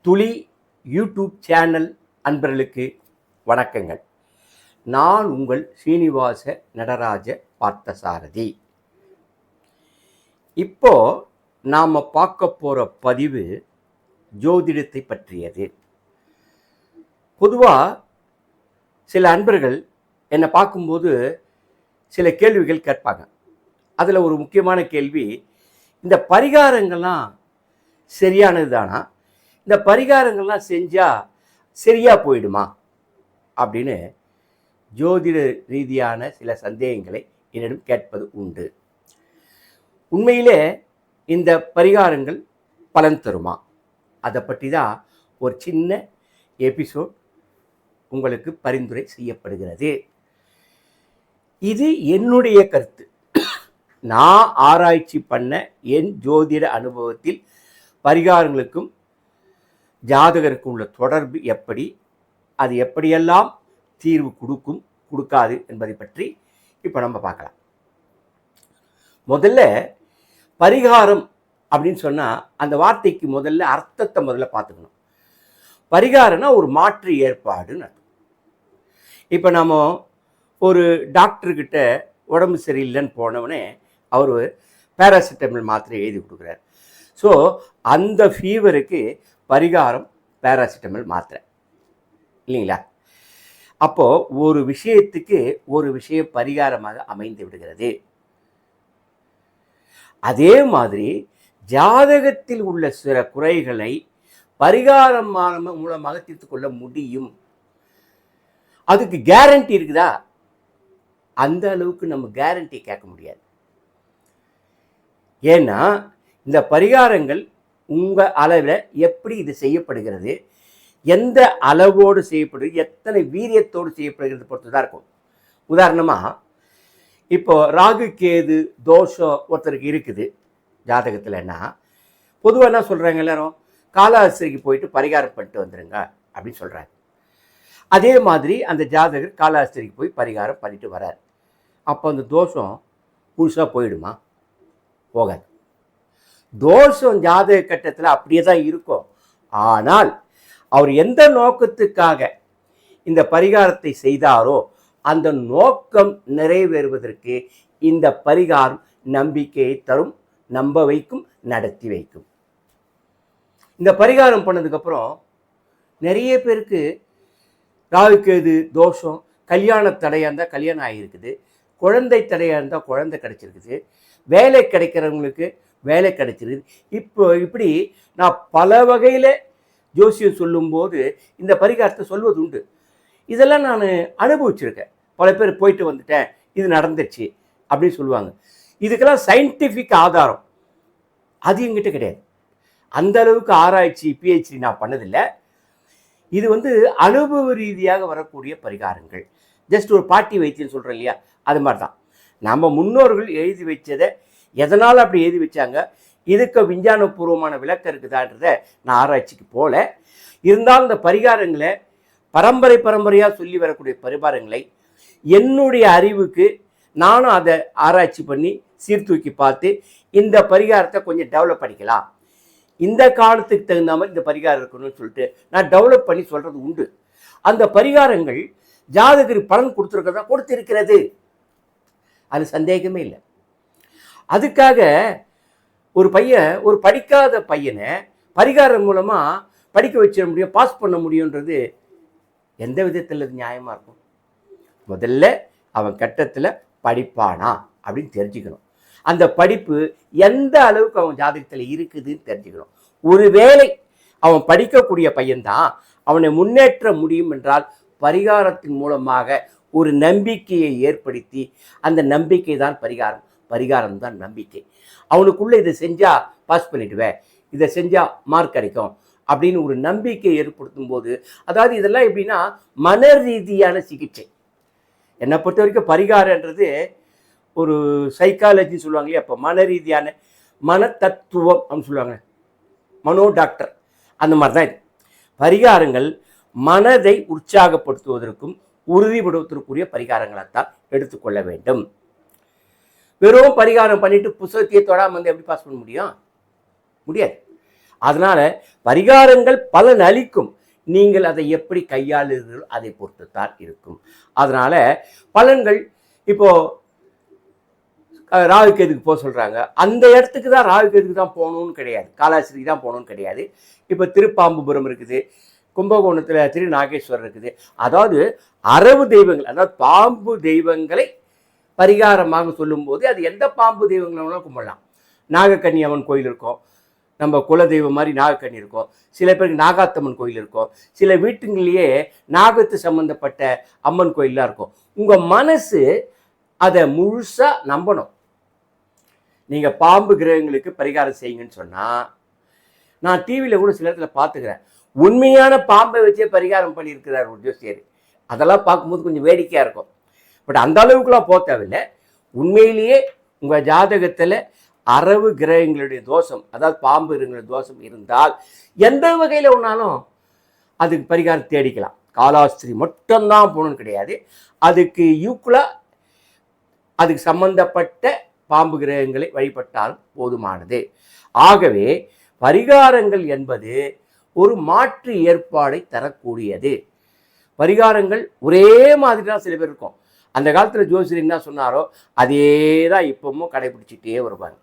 துளி YouTube channel அன்பர்களுக்கு வணக்கங்கள். நான் உங்கள் ஸ்ரீனிவாச நடராஜ பார்த்தசாரதி. இப்போ நாம் பார்க்க போகிற பதிவு ஜோதிடத்தை பற்றியது. பொதுவாக சில அன்பர்கள் என்னை பார்க்கும்போது சில கேள்விகள் கேட்பாங்க. அதில் ஒரு முக்கியமான கேள்வி, இந்த பரிகாரங்கள்லாம் சரியானது தானா, இந்த பரிகாரங்கள்லாம் செஞ்சால் சரியாக போயிடுமா அப்படின்னு ஜோதிட ரீதியான சில சந்தேகங்களை என்னிடம் கேட்பது உண்டு. உண்மையிலே இந்த பரிகாரங்கள் பலன் தருமா, அதை பற்றி தான் ஒரு சின்ன எபிசோட் உங்களுக்கு பரிந்துரை செய்யப்படுகிறது. இது என்னுடைய கருத்து. நான் ஆராய்ச்சி பண்ண என் ஜோதிட அனுபவத்தில் பரிகாரங்களுக்கும் ஜாதகருக்கும் உள்ள தொடர்பு எப்படி, அது எப்படியெல்லாம் தீர்வு கொடுக்கும் கொடுக்காது என்பதை பற்றி இப்போ நம்ம பார்க்கலாம். முதல்ல பரிகாரம் அப்படின்னு சொன்னால் அந்த வார்த்தைக்கு முதல்ல அர்த்தத்தை முதல்ல பார்த்துக்கணும். பரிகாரம்னா ஒரு மாற்று ஏற்பாடுன்னு அர்த்தம். இப்போ நம்ம ஒரு டாக்டர்கிட்ட உடம்பு சரியில்லைன்னு போனவனே அவர் பேராசிட்டமல் மாத்திரை எழுதி கொடுக்குறார். ஸோ அந்த ஃபீவருக்கு பரிகாரம் பேராசிட்டமல் மாத்திரை இல்லைங்களா? அப்போது ஒரு விஷயத்துக்கு ஒரு விஷயம் பரிகாரமாக அமைந்து விடுகிறது. அதே மாதிரி ஜாதகத்தில் உள்ள சில குறைகளை பரிகாரம் மூலமாக தீர்த்து கொள்ள முடியும். அதுக்கு கேரண்டி இருக்குதா? அந்த அளவுக்கு நம்ம கேரண்டி கேட்க முடியாது. ஏன்னா இந்த பரிகாரங்கள் உங்கள் அளவில் எப்படி இது செய்யப்படுகிறது, எந்த அளவோடு செய்யப்படுகிறது, எத்தனை வீரியத்தோடு செய்யப்படுகிறது பொறுத்து தான் இருக்கும். உதாரணமாக இப்போ ராகு கேது தோஷம் ஒருத்தருக்கு இருக்குது ஜாதகத்தில்னா, பொதுவாக என்ன சொல்கிறாங்க எல்லாரும், காலாஸ்திரிக்கு போயிட்டு பரிகாரம் பண்ணிட்டு வந்துடுங்க அப்படின்னு சொல்கிறாங்க. அதே மாதிரி அந்த ஜாதகர் காலாஸ்திரிக்கு போய் பரிகாரம் பண்ணிட்டு வரார். அப்போ அந்த தோஷம் முழுசாக போயிடுமா? போகாது. தோஷம் ஜாதக கட்டத்தில் அப்படியே தான் இருக்கும். ஆனால் அவர் எந்த நோக்கத்துக்காக இந்த பரிகாரத்தை செய்தாரோ அந்த நோக்கம் நிறைவேறுவதற்கு இந்த பரிகாரம் நம்பிக்கையை தரும், நம்ப வைக்கும், நடத்தி வைக்கும். இந்த பரிகாரம் பண்ணதுக்கப்புறம் நிறைய பேருக்கு ராகுகேது தோஷம், கல்யாண தடையாக இருந்தால் கல்யாணம் ஆகியிருக்குது, குழந்தை தடையாக இருந்தால் குழந்தை கிடைச்சிருக்குது, வேலை கிடைக்கிறவங்களுக்கு வேலை கிடைச்சிருக்குது. இப்படி நான் பல வகையில் ஜோசியம் சொல்லும்போது இந்த பரிகாரத்தை சொல்வது உண்டு. இதெல்லாம் நான் அனுபவிச்சிருக்கேன். பல பேர் போயிட்டு வந்துட்டேன், இது நடந்துச்சு அப்படின்னு சொல்லுவாங்க. இதுக்கெல்லாம் சயின்டிஃபிக் ஆதாரம் அது என்கிட்ட கிடையாது. அந்த அளவுக்கு ஆராய்ச்சி பிஹெச்டி நான் பண்ணதில்லை. இது அனுபவ ரீதியாக வரக்கூடிய பரிகாரங்கள். ஜஸ்ட் ஒரு பாட்டி வைத்தியம் சொல்கிறேன் இல்லையா, அது மாதிரி தான். நம்ம முன்னோர்கள் எழுதி வச்சதை எதனால் அப்படி எழுதி வச்சாங்க, இதுக்கு விஞ்ஞானபூர்வமான விளக்கம் இருக்குதான்றதை நான் ஆராய்ச்சிக்கு போல. இருந்தாலும் இந்த பரிகாரங்களை பரம்பரையாக சொல்லி வரக்கூடிய பரிகாரங்களை என்னுடைய அறிவுக்கு நானும் அதை ஆராய்ச்சி பண்ணி சீர்தூக்கி பார்த்து இந்த பரிகாரத்தை கொஞ்சம் டெவலப் பண்ணிக்கலாம், இந்த காலத்துக்கு தகுந்த மாதிரி இந்த பரிகாரம் இருக்கணும்னு சொல்லிட்டு நான் டெவலப் பண்ணி சொல்கிறது உண்டு. அந்த பரிகாரங்கள் ஜாதகருக்கு பலன் கொடுத்துருக்கிறதா கொடுத்திருக்கிறது, அது சந்தேகமே இல்லை. அதுக்காக ஒரு பையன், ஒரு படிக்காத பையனை பரிகாரம் மூலமாக படிக்க வச்சிட முடியும், பாஸ் பண்ண முடியுன்றது எந்த விதத்தில் அது நியாயமாக இருக்கும்? முதல்ல அவன் கட்டத்தில் படிப்பானா அப்படின்னு தெரிஞ்சுக்கணும். அந்த படிப்பு எந்த அளவுக்கு அவன் ஜாதகத்தில் இருக்குதுன்னு தெரிஞ்சுக்கணும். ஒருவேளை அவன் படிக்கக்கூடிய பையன்தான் அவனை முன்னேற்ற முடியும் என்றால் பரிகாரத்தின் மூலமாக ஒரு நம்பிக்கையை ஏற்படுத்தி, அந்த நம்பிக்கை தான் பரிகாரம், பரிகாரம் தான் நம்பிக்கை. அவனுக்குள்ளே இதை செஞ்சால் பாஸ் பண்ணிடுவேன், இதை செஞ்சால் மார்க் கிடைக்கும் அப்படின்னு ஒரு நம்பிக்கை ஏற்படுத்தும் போது, அதாவது இதெல்லாம் எப்படின்னா மன ரீதியான சிகிச்சை. என்னை பொறுத்த வரைக்கும் பரிகாரன்றது ஒரு சைக்காலஜின்னு சொல்லுவாங்க இல்லையா, அப்போ மன ரீதியான மன தத்துவம் அப்படின்னு சொல்லுவாங்க, மனோ டாக்டர், அந்த மாதிரி தான் இது. பரிகாரங்கள் மனதை உற்சாகப்படுத்துவதற்கும் உறுதிப்படுத்துவதற்குரிய பரிகாரங்களைத்தான் எடுத்துக்கொள்ள வேண்டும். வெறும் பரிகாரம் பண்ணிட்டு புத்தகத்தையே தொடாமல் எப்படி பாஸ் பண்ண முடியும்? முடியாது. அதனால பரிகாரங்கள் பலன் அளிக்கும், நீங்கள் அதை எப்படி கையாளுகிறீர்களோ அதை பொறுத்துத்தான் இருக்கும். அதனால பலன்கள் இப்போ ராகு கேதுக்கு போக சொல்றாங்க, அந்த இடத்துக்கு தான் ராகு கேதுக்கு தான் போகணும்னு கிடையாது, காலாஸ்திரிக்கு தான் போகணும்னு கிடையாது. இப்போ திருப்பாம்புபுரம் இருக்குது, கும்பகோணத்தில் திரு நாகேஸ்வரர் இருக்குது. அதாவது அரவு தெய்வங்கள், அதாவது பாம்பு தெய்வங்களை பரிகாரமாக சொல்லும்போது அது எந்த பாம்பு தெய்வங்களும் கும்பிடலாம். நாகக்கன்னி அம்மன் கோயில் இருக்கும், நம்ம குலதெய்வம் மாதிரி நாகக்கண்ணி இருக்கும், சில பேருக்கு நாகாத்தம்மன் கோயில் இருக்கும், சில வீட்டுங்களையே நாகத்து சம்பந்தப்பட்ட அம்மன் கோயிலெலாம் இருக்கும். உங்கள் மனசு அதை முழுசாக நம்பணும். நீங்கள் பாம்பு கிரகங்களுக்கு பரிகாரம் செய்யுங்கன்னு சொன்னால், நான் டிவியில் கூட சில இடத்துல பார்த்துக்கிறேன், உண்மையான பாம்பை வச்சே பரிகாரம் பண்ணியிருக்கிறார் ஒரு ஜோசியர். அதெல்லாம் பார்க்கும்போது கொஞ்சம் வேடிக்கையாக இருக்கும். பட் அந்த அளவுக்குலாம் போக தேவையில்லை. உண்மையிலேயே உங்கள் ஜாதகத்தில் அரவு கிரகங்களுடைய தோஷம், அதாவது பாம்பு கிரகங்களுடைய தோஷம் இருந்தால் எந்த வகையில் ஒன்றாலும் அதுக்கு பரிகாரம் தேடிக்கலாம். காலாஸ்திரி மட்டும்தான் போகணும்னு கிடையாது, அதுக்கு ஈக்குவலாக அதுக்கு சம்பந்தப்பட்ட பாம்பு கிரகங்களை வழிபட்டாலும் போதுமானது. ஆகவே பரிகாரங்கள் என்பது ஒரு மாற்று ஏற்பாடை தரக்கூடியது. பரிகாரங்கள் ஒரே மாதிரி தான் சில பேர் இருக்கும். அந்த காலத்தில் ஜோசியர் என்ன சொன்னாரோ அதே தான் இப்பவும் கடைபிடிச்சிட்டே வருவாங்க.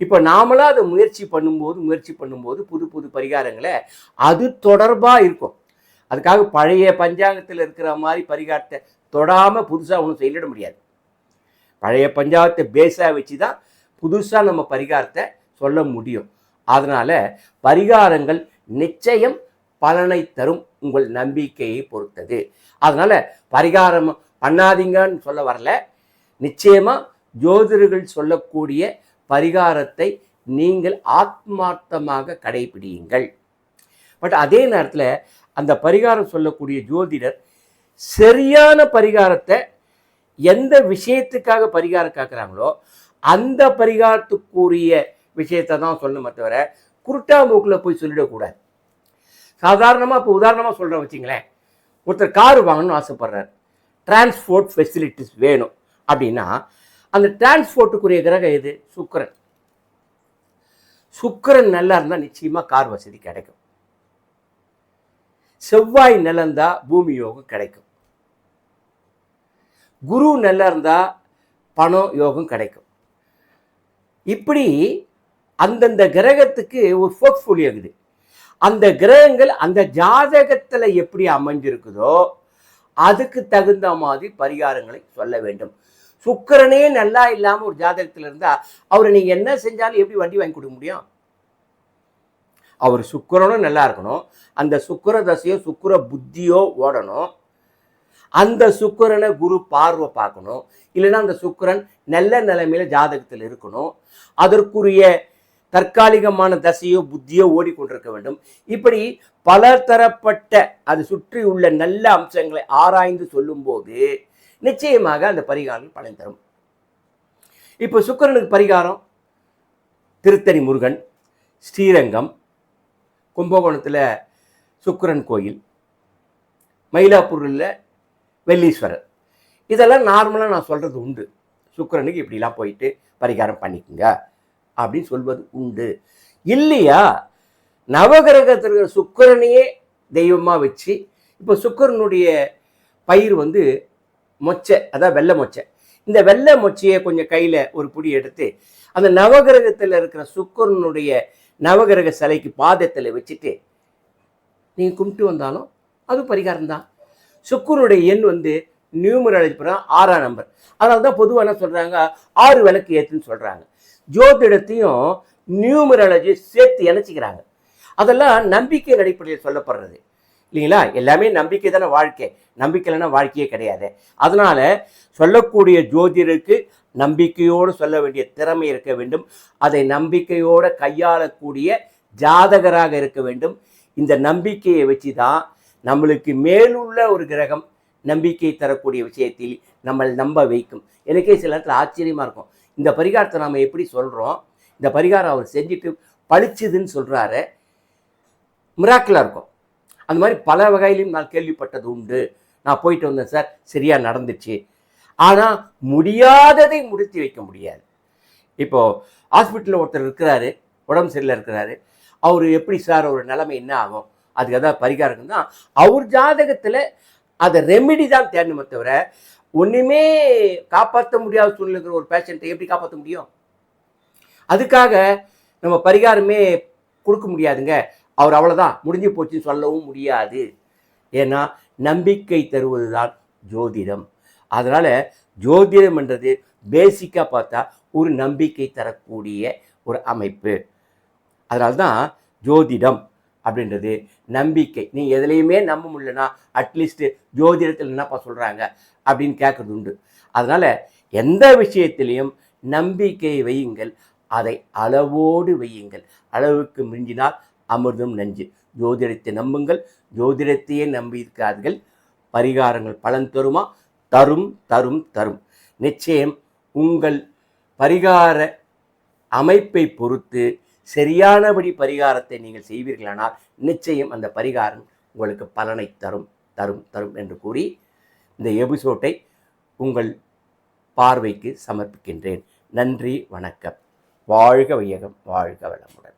இப்போ நாமளாக அதை முயற்சி பண்ணும்போது புது புது பரிகாரங்களை அது தொடர்பாக இருக்கும். அதுக்காக பழைய பஞ்சாங்கத்தில் இருக்கிற மாதிரி பரிகாரத்தை தொடாமல் புதுசாக ஒன்றும் செய்திட முடியாது. பழைய பஞ்சாங்கத்தை பேஸாக வச்சு தான் புதுசாக நம்ம பரிகாரத்தை சொல்ல முடியும். அதனால் பரிகாரங்கள் நிச்சயம் பலனை தரும், உங்கள் நம்பிக்கையை பொறுத்தது. அதனால் பரிகாரம் பண்ணாதீங்கன்னு சொல்ல வரல, நிச்சயமாக ஜோதிடர்கள் சொல்லக்கூடிய பரிகாரத்தை நீங்கள் ஆத்மார்த்தமாக கடைபிடியுங்கள். பட் அதே நேரத்தில் அந்த பரிகாரம் சொல்லக்கூடிய ஜோதிடர் சரியான பரிகாரத்தை எந்த விஷயத்துக்காக பரிகாரம் கேட்குறாங்களோ அந்த பரிகாரத்துக்குரிய விஷயத்தை தான் சொல்லணுமே தவிர குருட்டா மூக்கில் போய் சொல்லிடக்கூடாது. சாதாரணமாக இப்போ உதாரணமாக சொல்கிறேன் வச்சிங்களேன், ஒருத்தர் கார் வாங்கணும்னு ஆசைப்படுறார், டிரான்ஸ்போர்ட் ஃபெசிலிட்டிஸ் வேணும் அப்படின்னா அந்த டிரான்ஸ்போர்ட்டுக்குரிய கிரகம் எது? சுக்கிரன். சுக்கிரன் நல்லா இருந்தால் நிச்சயமாக கார் வசதி கிடைக்கும். செவ்வாய் நல்லா இருந்தால் பூமி யோகம் கிடைக்கும். குரு நல்லா இருந்தால் பணம் யோகம் கிடைக்கும். இப்படி அந்தந்த கிரகத்துக்கு ஒரு போர்ட்ஃபோலியோ இருக்குது. அந்த கிரகங்கள் அந்த ஜாதகத்தில் எப்படி அமைஞ்சிருக்குதோ அதுக்கு தகுந்த மாதிரி பரிகாரங்களை சொல்ல வேண்டும். சுக்கிரனே நல்லா இல்லாமல் ஒரு ஜாதகத்தில் இருந்தால் அவரை நீங்கள் என்ன செஞ்சாலும் எப்படி வண்டி வாங்கி கொடுக்க முடியும்? அவர் சுக்கிரனும் நல்லா இருக்கணும், அந்த சுக்கிர தசையோ சுக்கிர புத்தியோ ஓடணும், அந்த சுக்கிரனை குரு பார்வை பார்க்கணும், இல்லைன்னா அந்த சுக்கிரன் நல்ல நிலைமையில ஜாதகத்தில் இருக்கணும், அதற்குரிய தற்காலிகமான தசையோ புத்தியோ ஓடிக்கொண்டிருக்க வேண்டும். இப்படி பல தரப்பட்ட அது சுற்றி உள்ள நல்ல அம்சங்களை ஆராய்ந்து சொல்லும்போது நிச்சயமாக அந்த பரிகாரம் பலன் தரும். இப்போ சுக்கிரனுக்கு பரிகாரம் திருத்தணி முருகன், ஸ்ரீரங்கம், கும்பகோணத்தில் சுக்கிரன் கோயில், மயிலாப்பூரில் வெள்ளீஸ்வரர், இதெல்லாம் நார்மலாக நான் சொல்கிறது உண்டு. சுக்கிரனுக்கு இப்படிலாம் போயிட்டு பரிகாரம் பண்ணிக்கோங்க அப்படின்னு சொல்வது உண்டு. இல்லையா நவகிரகத்தில் சுக்கிரனையே தெய்வமாக வச்சு, இப்போ சுக்கிரனுடைய பயிர் மொச்சை, அதான் வெள்ளை மொச்சை. இந்த வெள்ளை மொச்சையை கொஞ்சம் கையில் ஒரு புடி எடுத்து அந்த நவகிரகத்தில் இருக்கிற சுக்கிரனுடைய நவகிரக சிலைக்கு பாதத்தில் வச்சுட்டு நீங்கள் கும்பிட்டு வந்தாலும் அது பரிகாரம் தான். சுக்கிரனுடைய எண் நியூமராலஜி பிரகாரம் 6ஆம் நம்பர். அதனால தான் பொதுவாக என்ன சொல்கிறாங்க, 6 விளக்கு ஏற்றுன்னு சொல்கிறாங்க. ஜோதிடத்தையும் நியூமராலஜி சேர்த்து இணைச்சிக்கிறாங்க. அதெல்லாம் நம்பிக்கையின் அடிப்படையில் சொல்லப்படுறது இல்லைங்களா? எல்லாமே நம்பிக்கை தானே வாழ்க்கை, நம்பிக்கை இல்லைன்னா வாழ்க்கையே கிடையாது. அதனால சொல்லக்கூடிய ஜோதிடருக்கு நம்பிக்கையோடு சொல்ல வேண்டிய திறமை இருக்க வேண்டும், அதை நம்பிக்கையோடு கையாளக்கூடிய ஜாதகராக இருக்க வேண்டும். இந்த நம்பிக்கையை வச்சு தான் நம்மளுக்கு மேலுள்ள ஒரு கிரகம் நம்பிக்கை தரக்கூடிய விஷயத்தில் நம்ம நம்ப வைக்கும். எனக்கே சில இடத்துல ஆச்சரியமாக இருக்கும், இந்த பரிகாரத்தை நாம் எப்படி சொல்கிறோம், இந்த பரிகாரம் அவர் செஞ்சுட்டு பழிச்சுதுன்னு சொல்கிறாரு, மிராக்கிளாக இருக்கும். அந்த மாதிரி பல வகையிலையும் நான் கேள்விப்பட்டது உண்டு. நான் போயிட்டு வந்தேன் சார், சரியாக நடந்துச்சு. ஆனால் முடியாததை முடித்து வைக்க முடியாது. இப்போது ஹாஸ்பிட்டலில் ஒருத்தர் இருக்கிறாரு, உடம்பு சரியில்லை இருக்கிறாரு, அவர் எப்படி சார் ஒரு நிலைமை என்ன ஆகும், அதுக்கு எதாவது பரிகாரம் தான் அவர் ஜாதகத்தில் அதை ரெமெடி தான் தேடணுமே தவிர ஒன்றுமே காப்பாற்ற முடியாத சூழ்நிலை ஒரு பேஷண்ட்டை எப்படி காப்பாற்ற முடியும்? அதுக்காக நம்ம பரிகாரமே கொடுக்க முடியாதுங்க, அவர் அவ்வளோதான் முடிஞ்சு போச்சுன்னு சொல்லவும் முடியாது. ஏன்னா நம்பிக்கை தருவது தான் ஜோதிடம். அதனால் ஜோதிடம்ன்றது பேசிக்காக பார்த்தா ஒரு நம்பிக்கை தரக்கூடிய ஒரு அமைப்பு. அதனால்தான் ஜோதிடம் அப்படின்றது நம்பிக்கை. நீ எதுலேயுமே நம்ப முடியலன்னா அட்லீஸ்ட்டு ஜோதிடத்தில் என்னப்பா சொல்கிறாங்க அப்படின்னு கேட்குறது உண்டு. அதனால் எந்த விஷயத்திலையும் நம்பிக்கை வையுங்கள், அதை அளவோடு வையுங்கள். அளவுக்கு மிஞ்சினால் அமிர்தம் நஞ்சு. ஜோதிடத்தை நம்புங்கள், ஜோதிடத்தையே நம்பியிருக்கார்கள். பரிகாரங்கள் பலன் தருமா? தரும் தரும் தரும். நிச்சயம் உங்கள் பரிகார அமைப்பை பொறுத்து சரியானபடி பரிகாரத்தை நீங்கள் செய்வீர்களானால் நிச்சயம் அந்த பரிகாரம் உங்களுக்கு பலனை தரும் தரும் தரும் என்று கூறி இந்த எபிசோட்டை உங்கள் பார்வைக்கு சமர்ப்பிக்கின்றேன். நன்றி, வணக்கம். வாழ்க வையகம், வாழ்க வளமுடன்.